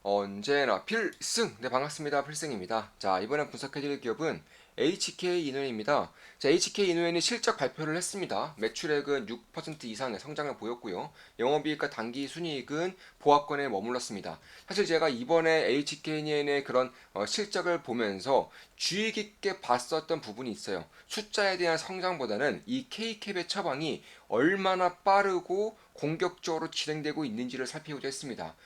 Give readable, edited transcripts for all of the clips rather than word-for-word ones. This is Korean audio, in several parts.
언제나 필승! 네, 반갑습니다. 필승입니다. 자, 이번에 분석해드릴 기업은 HK 이노엔입니다. 자, HK 이노엔이 실적 발표를 했습니다. 매출액은 6% 이상의 성장을 보였고요. 영업이익과 당기 순이익은 보합권에 머물렀습니다. 사실 제가 이번에 HK 이노엔의 그런 실적을 보면서 주의 깊게 봤었던 부분이 있어요. 숫자에 대한 성장보다는 이 K캡의 처방이 얼마나 빠르고 공격적으로 진행되고 있는지를 살피고자 했습니다.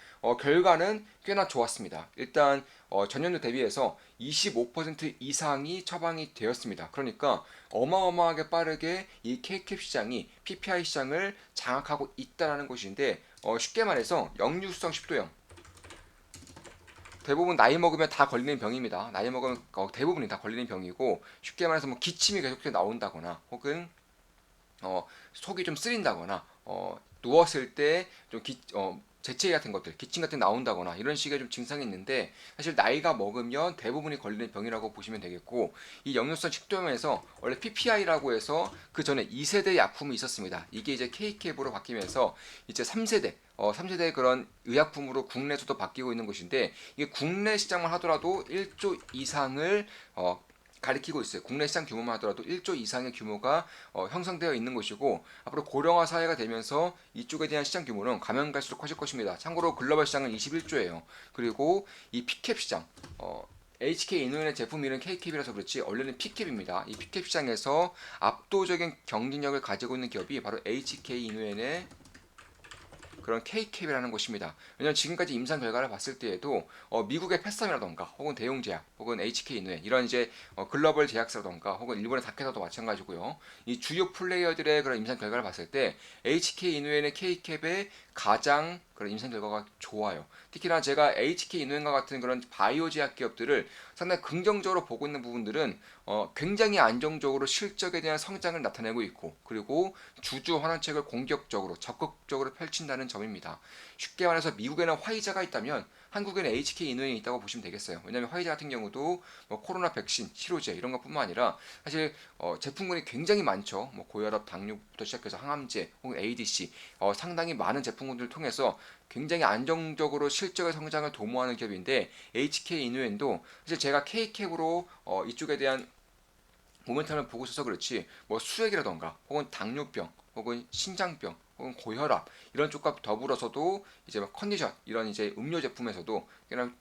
결과는 꽤나 좋았습니다. 일단 전년도 대비해서 25% 이상이 처방이 되었습니다. 그러니까 어마어마하게 빠르게 이 K캡 시장이 PPI 시장을 장악하고 있다는 것인데 쉽게 말해서 역류성 식도염 대부분 나이 먹으면 다 걸리는 병입니다. 나이 먹으면 대부분이 다 걸리는 병이고 쉽게 말해서 뭐 기침이 계속 나온다거나 혹은 속이 좀 쓰린다거나 누웠을 때좀 재채기 같은 것들, 기침 같은 게 나온다거나 이런 식의 좀 증상이 있는데 사실 나이가 먹으면 대부분이 걸리는 병이라고 보시면 되겠고 이 역류성 식도염에서 원래 PPI라고 해서 그 전에 2세대 약품이 있었습니다. 이게 이제 K캡으로 바뀌면서 이제 3세대 3세대 그런 의약품으로 국내에서도 바뀌고 있는 것인데 이게 국내 시장만 하더라도 1조 이상을 가리키고 있어요. 국내 시장 규모만 하더라도 1조 이상의 규모가 형성되어 있는 것이고 앞으로 고령화 사회가 되면서 이쪽에 대한 시장 규모는 가면 갈수록 커질 것입니다. 참고로 글로벌 시장은 21조예요. 그리고 이 P캡 시장 HK 이노엔의 제품 이름 K캡이라서 그렇지 원래는 P캡입니다. 이 P캡 시장에서 압도적인 경쟁력을 가지고 있는 기업이 바로 HK 이노엔의 그런 K캡이라는 곳입니다. 왜냐하면 지금까지 임상 결과를 봤을 때에도 미국의 패썸이라던가 혹은 대용제약 혹은 HK인후엔 이런 이제 글로벌 제약사라던가 혹은 일본의 다케사도 마찬가지고요. 이 주요 플레이어들의 그런 임상 결과를 봤을 때 HK인후엔의 K캡의 가장 그런 임상 결과가 좋아요. 특히나 제가 HK인후엔과 같은 그런 바이오 제약 기업들을 상당히 긍정적으로 보고 있는 부분들은 굉장히 안정적으로 실적에 대한 성장을 나타내고 있고 그리고 주주 환원책을 공격적으로 적극적으로 펼친다는 점입니다. 쉽게 말해서 미국에는 화이자가 있다면 한국에는 HK 인후엔이 있다고 보시면 되겠어요. 왜냐하면 화이자 같은 경우도 뭐 코로나 백신, 치료제 이런 것뿐만 아니라 사실 제품군이 굉장히 많죠. 뭐 고혈압, 당뇨부터 시작해서 항암제 혹은 ADC 상당히 많은 제품군들을 통해서 굉장히 안정적으로 실적의 성장을 도모하는 기업인데 HK 인후엔도 사실 제가 K캡으로 이쪽에 대한 모멘텀을 보고 있어서 그렇지 뭐 수액이라던가 혹은 당뇨병 혹은 신장병 혹은 고혈압 이런 쪽과 더불어서도 이제 막 컨디션 이런 이제 음료 제품에서도 그냥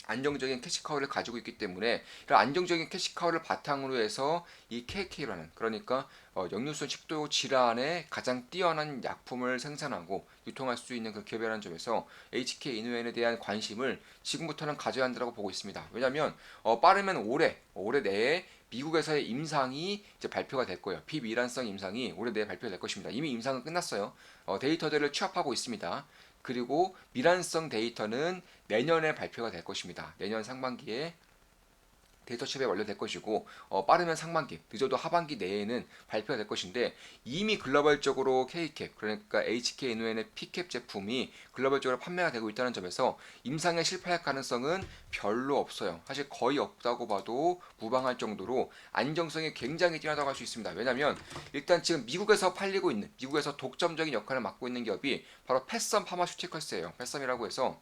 안정적인 캐시카우를 가지고 있기 때문에 이런 안정적인 캐시카우를 바탕으로 해서 이 KK라는 그러니까 역류성 식도 질환에 가장 뛰어난 약품을 생산하고 유통할 수 있는 그 기업이라는 점에서 HK 인후엔에 대한 관심을 지금부터는 가져야 한다고 보고 있습니다. 왜냐하면 빠르면 올해 내에 미국에서의 임상이 이제 발표가 될 거예요. 비미란성 임상이 올해 내에 발표될 것입니다. 이미 임상은 끝났어요. 데이터들을 취합하고 있습니다. 그리고 미란성 데이터는 내년에 발표가 될 것입니다. 내년 상반기에 데이터 취합이 완료될 것이고 빠르면 상반기, 늦어도 하반기 내에는 발표가 될 것인데 이미 글로벌적으로 K캡 그러니까 HK 인후엔의 P캡 제품이 글로벌적으로 판매가 되고 있다는 점에서 임상에 실패할 가능성은 별로 없어요. 사실 거의 없다고 봐도 무방할 정도로 안정성이 굉장히 뛰어나다고 할 수 있습니다. 왜냐하면 일단 지금 미국에서 팔리고 있는 미국에서 독점적인 역할을 맡고 있는 기업이 바로 패썸 파마슈티컬스예요. 패썸이라고 해서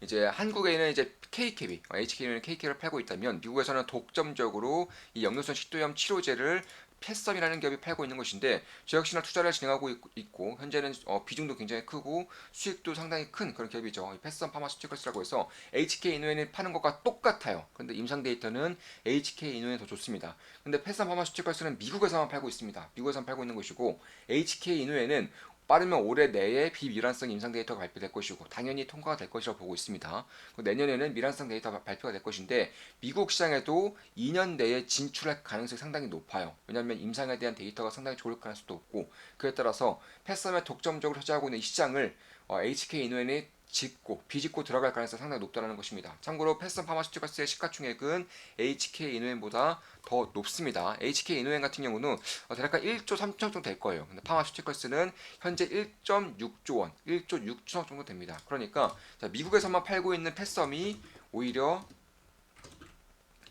이제 한국에는 이제 K캡이 HK는 K캡을 팔고 있다면 미국에서는 독점적으로 이 역류성 식도염 치료제를 패썸이라는 기업이 팔고 있는 것인데 저 역시나 투자를 진행하고 있고 현재는 비중도 굉장히 크고 수익도 상당히 큰 그런 기업이죠. 패썸 파마스티컬스라고 해서 HK 인후엔이 파는 것과 똑같아요. 근데 임상 데이터는 HK 인후엔이 더 좋습니다. 근데 패썸 파마스티컬스는 미국에서만 팔고 있습니다. 미국에서만 팔고 있는 것이고 HK 인후엔은 빠르면 올해 내에 비미란성 임상 데이터가 발표될 것이고 당연히 통과가 될 것이라고 보고 있습니다. 내년에는 미란성 데이터 발표가 될 것인데 미국 시장에도 2년 내에 진출할 가능성이 상당히 높아요. 왜냐하면 임상에 대한 데이터가 상당히 좋을 가능성도 높고 그에 따라서 패썸에 독점적으로 차지하고 있는 이 시장을 HK 이노엔이 비집고 들어갈 가능성이 상당히 높다는 것입니다. 참고로 패썸 파마슈티컬스의 시가총액은 HK 이노엔보다 더 높습니다. HK 이노엔 같은 경우는 대략 1조 3천 정도 될 거예요. 근데 파마슈티컬스는 현재 1.6조 원, 1조 6천억 정도 됩니다. 그러니까 미국에서만 팔고 있는 패썸이 오히려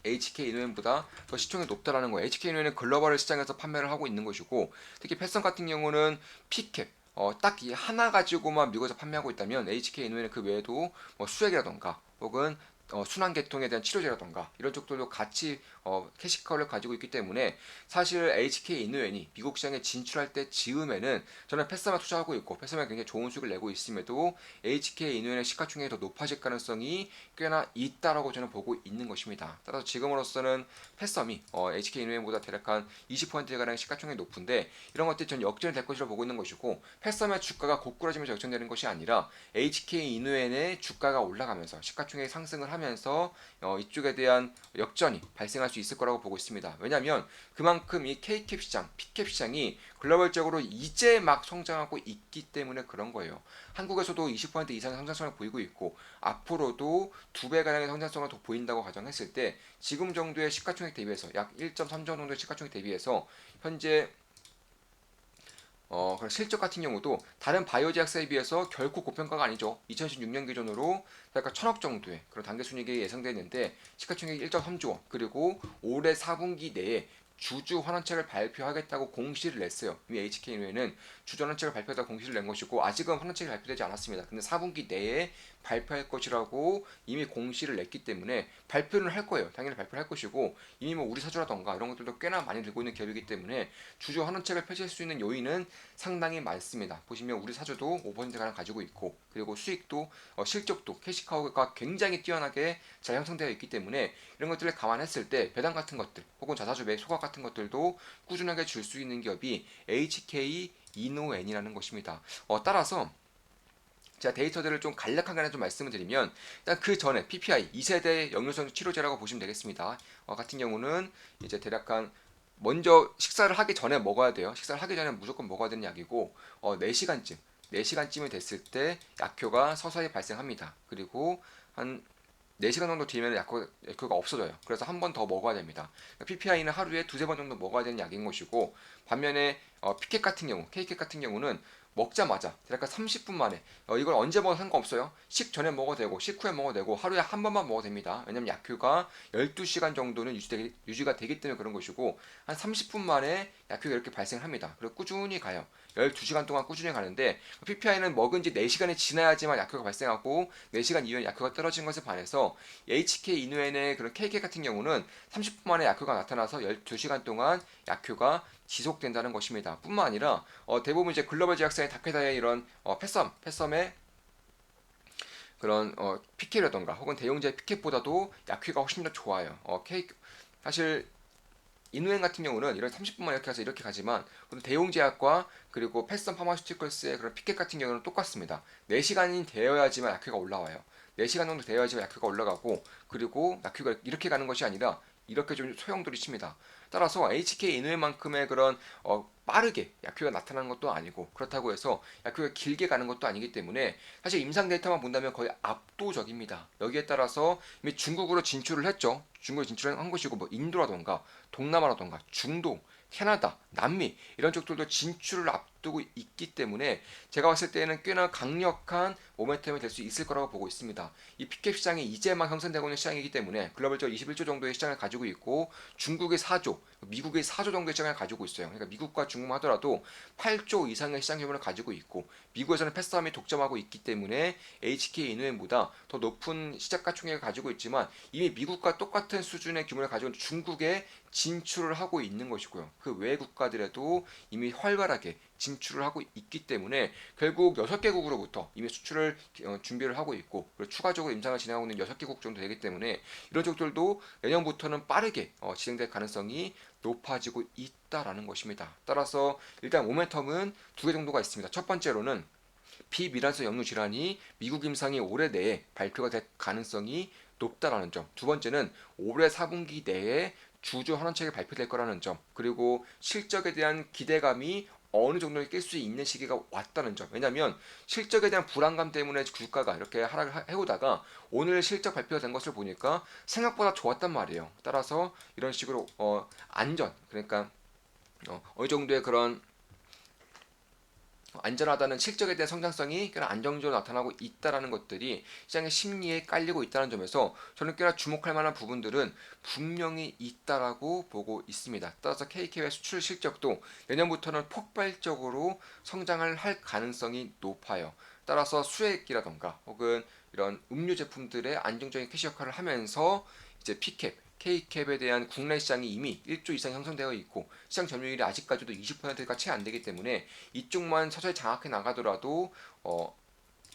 HK 이노엔보다 더 시총이 높다라는 거예요. HK 이노엔은 글로벌 시장에서 판매를 하고 있는 것이고 특히 패썸 같은 경우는 P캡 딱 이 하나 가지고만 미국에서 판매하고 있다면 HK 이노웨는 그 외에도 뭐 수액이라던가 혹은 순환계통에 대한 치료제라던가 이런 쪽들도 같이 캐시카우를 가지고 있기 때문에 사실 HK 이노웬이 미국 시장에 진출할 때 즈음에는 저는 패스만 투자하고 있고 패스만 굉장히 좋은 수익을 내고 있음에도 HK 이노웬의 시가총액이 더 높아질 가능성이 꽤나 있다라고 저는 보고 있는 것입니다. 따라서 지금으로서는 패썸이 HK 이노웬보다 대략 한 20%가량 시가총액이 높은데 이런 것들이 전 역전이 될 것이라고 보고 있는 것이고 패썸의 주가가 고꾸라지면서 역전되는 것이 아니라 HK 이노웬의 주가가 올라가면서 시가총액이 상승을 하면서 이쪽에 대한 역전이 발생할 수 있을 거라고 보고 있습니다. 왜냐하면 그만큼 이 K캡 시장, P캡 시장이 글로벌적으로 이제 막 성장하고 있기 때문에 그런 거예요. 한국에서도 20% 이상의 성장성을 보이고 있고 앞으로도 2배가량의 성장성을 더 보인다고 가정했을 때 지금 정도의 시가총액 대비해서 약 1.3조 정도의 시가총액 대비해서 현재 그런 실적 같은 경우도 다른 바이오 제약사에 비해서 결코 고평가가 아니죠. 2016년 기준으로 약간 1000억 정도의 그런 단기 순이익이 예상되는데 시가총액이 1.3조 원 그리고 올해 4분기 내에 주주 환원책을 발표하겠다고 공시를 냈어요. 이미 HK노에는 주주 환원책을 발표하다 공시를 낸 것이고 아직은 환원책이 발표되지 않았습니다. 근데 4분기 내에 발표할 것이라고 이미 공시를 냈기 때문에 발표는 할 거예요. 당연히 발표를 할 것이고 이미 뭐 우리 사주라던가 이런 것들도 꽤나 많이 들고 있는 기업이기 때문에 주주 환원책을 펼칠 수 있는 요인은 상당히 많습니다. 보시면 우리 사주도 5%가량 가지고 있고 그리고 수익도 실적도 캐시카우가 굉장히 뛰어나게 잘 형성되어 있기 때문에 이런 것들을 감안했을 때 배당 같은 것들 혹은 자사주 매 소각 같은 것들도 꾸준하게 줄 수 있는 기업이 HK 이노엔이라는 것입니다. 따라서 제가 데이터들을 좀 간략하게 좀 말씀을 드리면 일단 그 전에 PPI 2세대 역류성 치료제라고 보시면 되겠습니다. 같은 경우는 이제 대략 한 먼저 식사를 하기 전에 먹어야 돼요. 식사를 하기 전에 무조건 먹어야 되는 약이고 4시간쯤 4시간쯤이 됐을 때 약효가 서서히 발생합니다. 그리고 한 4시간 정도 뒤면 약효가 없어져요. 그래서 한 번 더 먹어야 됩니다. PPI는 하루에 두세 번 정도 먹어야 되는 약인 것이고 반면에 피켓 같은 경우, K캡 같은 경우는 먹자마자 대략 30분 만에 이걸 언제 먹어도 상관없어요. 식전에 먹어도 되고 식후에 먹어도 되고 하루에 한 번만 먹어도 됩니다. 왜냐면 약효가 12시간 정도는 유지가 되기 때문에 그런 것이고 한 30분 만에 약효가 이렇게 발생합니다. 그리고 꾸준히 가요. 12시간 동안 꾸준히 가는데 PPI는 먹은 지 4시간이 지나야지만 약효가 발생하고 4시간 이후에 약효가 떨어진 것에 반해서 HK 이노엔의 그런 KK 같은 경우는 30분 만에 약효가 나타나서 12시간 동안 약효가 지속된다는 것입니다. 뿐만 아니라 대부분 이제 글로벌 제약사의 다케다의 이런 패썸의 그런 피켓이라던가 혹은 대용제 피켓보다도 약효가 훨씬 더 좋아요. 사실 인후행 같은 경우는 이런 30분만 이렇게 가서 이렇게 가지만 대용제약과 그리고 패썸 파마슈티컬스의 그런 피켓 같은 경우는 똑같습니다. 4시간이 되어야지만 약효가 올라와요. 4시간 정도 되어야지만 약효가 올라가고 그리고 약효가 이렇게 가는 것이 아니라 이렇게 좀 소용돌이 칩니다. 따라서 HK 인후행만큼의 그런 빠르게 약효가 나타나는 것도 아니고 그렇다고 해서 약효가 길게 가는 것도 아니기 때문에 사실 임상 데이터만 본다면 거의 압도적입니다. 여기에 따라서 이미 중국으로 진출을 했죠. 중국에 진출한 것이고 뭐 인도라던가 동남아라던가 중동, 캐나다, 남미 이런 쪽들도 진출을 앞두고 있기 때문에 제가 봤을 때는 꽤나 강력한 모멘텀이 될 수 있을 거라고 보고 있습니다. 이 피켓 시장이 이제 막 형성되고 있는 시장이기 때문에 글로벌적으로 21조 정도의 시장을 가지고 있고 중국의 4조, 미국의 4조 정도의 시장을 가지고 있어요. 그러니까 미국과 중국만 하더라도 8조 이상의 시장 규모를 가지고 있고 미국에서는 패스함이 독점하고 있기 때문에 HK 이노엔보다 더 높은 시작가 총액을 가지고 있지만 이미 미국과 똑같은 수준의 규모를 가지고 있는 중국에 진출을 하고 있는 것이고요. 그 외 국가들에도 이미 활발하게 진출을 하고 있기 때문에 결국 6개국으로부터 이미 수출을 준비를 하고 있고 그리고 추가적으로 임상을 진행하고 있는 6개국 정도 되기 때문에 이런 쪽들도 내년부터는 빠르게 진행될 가능성이 높아지고 있다라는 것입니다. 따라서 일단 모멘텀은 두 개 정도가 있습니다. 첫 번째로는 비미란성 역류 질환이 미국 임상이 올해 내에 발표가 될 가능성이 높다라는 점. 두 번째는 올해 4분기 내에 주주 환원책이 발표될 거라는 점. 그리고 실적에 대한 기대감이 어느 정도 깰 수 있는 시기가 왔다는 점. 왜냐하면 실적에 대한 불안감 때문에 주가가 이렇게 하락을 해오다가 오늘 실적 발표가 된 것을 보니까 생각보다 좋았단 말이에요. 따라서 이런 식으로 안전 그러니까 어느 정도의 그런 안전하다는 실적에 대한 성장성이 꽤나 안정적으로 나타나고 있다라는 것들이 시장의 심리에 깔리고 있다는 점에서 저는 꽤나 주목할 만한 부분들은 분명히 있다라고 보고 있습니다. 따라서 KK의 수출 실적도 내년부터는 폭발적으로 성장을 할 가능성이 높아요. 따라서 수액이라던가 혹은 이런 음료 제품들의 안정적인 캐시 역할을 하면서 이제 P캡, K캡에 대한 국내 시장이 이미 1조 이상 형성되어 있고 시장 점유율이 아직까지도 20%가 채 안 되기 때문에 이쪽만 서서히 장악해 나가더라도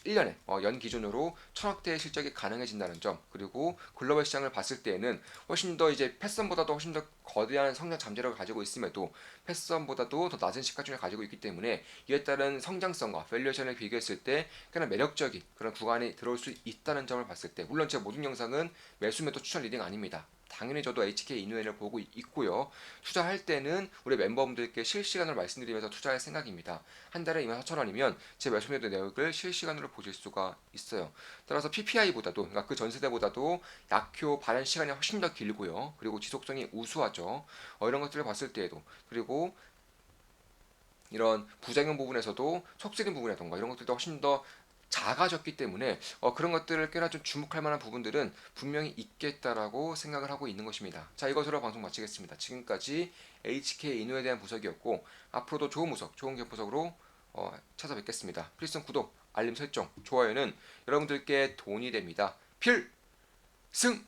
1년에 연 기준으로 1,000억대의 실적이 가능해진다는 점, 그리고 글로벌 시장을 봤을 때에는 훨씬 더 이제 패션보다도 훨씬 더 거대한 성장 잠재력을 가지고 있음에도 패션보다도 더 낮은 시가총액을 가지고 있기 때문에 이에 따른 성장성과 밸류에이션을 비교했을 때 꽤나 매력적인 그런 구간이 들어올 수 있다는 점을 봤을 때, 물론 제 모든 영상은 매수 매도 추천 리딩 아닙니다. 당연히 저도 HK 이노엔을 보고 있고요. 투자할 때는 우리 멤버분들께 실시간으로 말씀드리면서 투자할 생각입니다. 한 달에 24,000원이면 제 매수 매도 내역을 실시간으로 보실 수가 있어요. 따라서 PPI보다도, 그러니까 그 전세대보다도 약효 발현 시간이 훨씬 더 길고요. 그리고 지속성이 우수하죠. 이런 것들을 봤을 때에도, 그리고 이런 부작용 부분에서도 속쓰림 부분이라던가 이런 것들도 훨씬 더 작아졌기 때문에 그런 것들을 꽤나 좀 주목할 만한 부분들은 분명히 있겠다라고 생각을 하고 있는 것입니다. 자, 이것으로 방송 마치겠습니다. 지금까지 HK 인후에 대한 분석이었고, 앞으로도 좋은 분석, 좋은 분석으로 찾아뵙겠습니다. 필승 구독, 알림 설정, 좋아요는 여러분들께 돈이 됩니다. 필승!